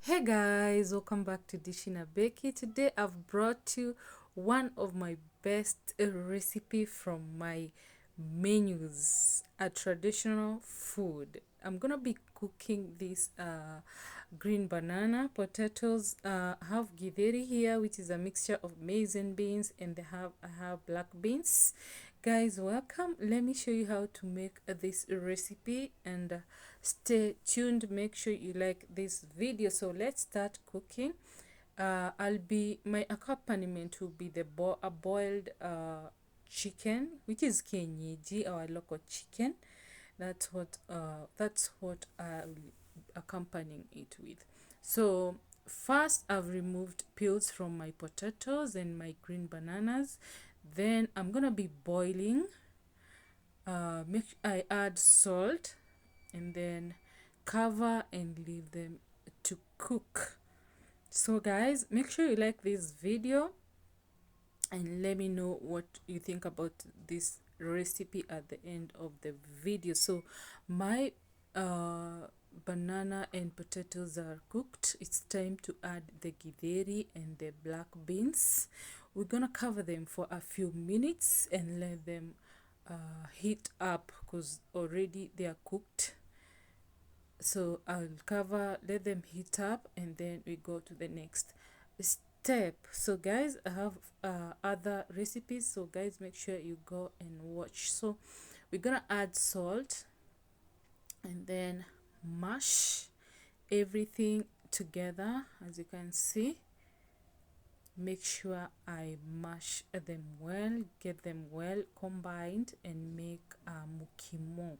Hey guys, welcome back to Dishing Becky. Today I've brought you one of my best recipe from my menus, a traditional food. I'm gonna be cooking this green banana, potatoes. I have githeri here, which is a mixture of maize and beans, and I have black beans. Guys, welcome. Let me show you how to make this recipe, and stay tuned. Make sure you like this video. So let's start cooking. My accompaniment will be a boiled chicken, which is kienyeji, our local chicken. That's what I'll accompanying it with. So first, I've removed peels from my potatoes and my green bananas. Then I'm gonna be boiling. I add salt and then cover and leave them to cook. So guys, make sure you like this video and let me know what you think about this recipe at the end of the video. So my banana and potatoes are cooked. It's time to add the githeri and the black beans. We're gonna cover them for a few minutes and let them heat up because already they are cooked. So I'll let them heat up, and then we go to the next step. So guys, I have other recipes, so guys, make sure you go and watch. So we're gonna add salt and then mash everything together. As you can see, make sure I mash them well, get them well combined, and make a mukimo.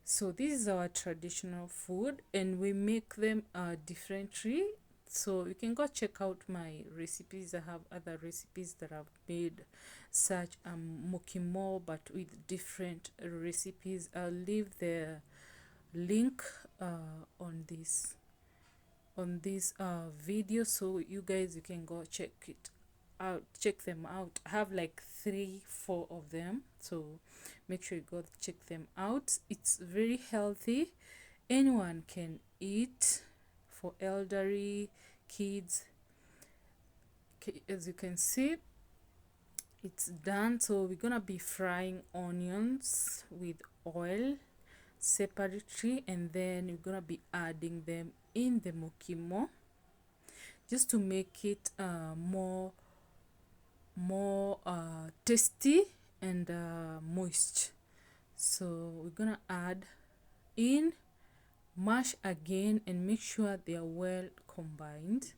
So this is our traditional food, and we make them differently. So you can go check out my recipes. I have other recipes that I've made, such mukimo, but with different recipes. I'll leave the link on this video, so you can go check them out. I have like 3-4 of them, so make sure you go check them out. It's very healthy, anyone can eat, for elderly, kids. Okay, as you can see, it's done. So we're gonna be frying onions with oil separately, and then we're gonna be adding them in the mukimo just to make it more tasty and moist. So we're gonna add in, mash again, and make sure they are well combined.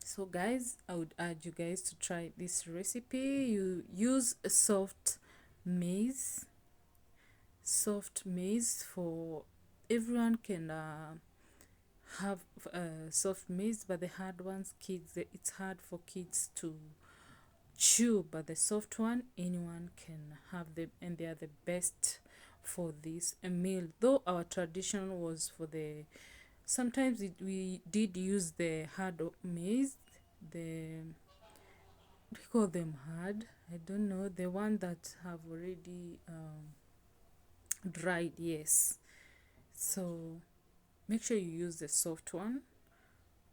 So guys, I would urge you guys to try this recipe. You use a soft maize for everyone can have soft maize, but the hard ones, it's hard for kids to chew, but the soft one, anyone can have them, and they are the best for this meal. Though our tradition was for the sometimes we did use the hard maize, we call them hard, I don't know, the one that have already dried. Yes, so make sure you use the soft one.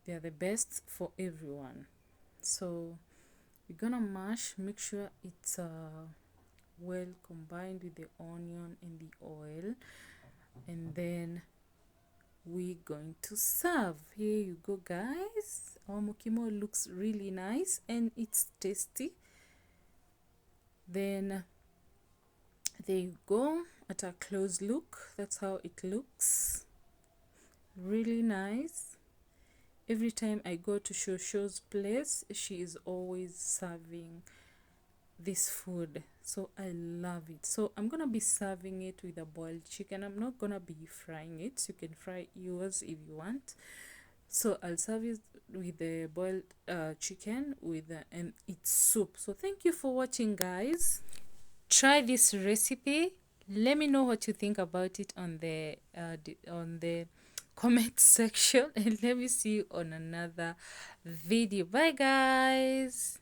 They are the best for everyone. So we're gonna mash, make sure it's well combined with the onion and the oil, and then we're going to serve. Here you go guys, our mukimo looks really nice and it's tasty. Then there you go, at a close look, that's how it looks, really nice. Every time I go to Shosho's place, she is always serving this food, so I love it. So I'm gonna be serving it with a boiled chicken. I'm not gonna be frying it, so you can fry yours if you want. So I'll serve it with the boiled chicken and its soup. So thank you for watching guys. Try this recipe, let me know what you think about it on the comment section, and let me see you on another video. Bye guys.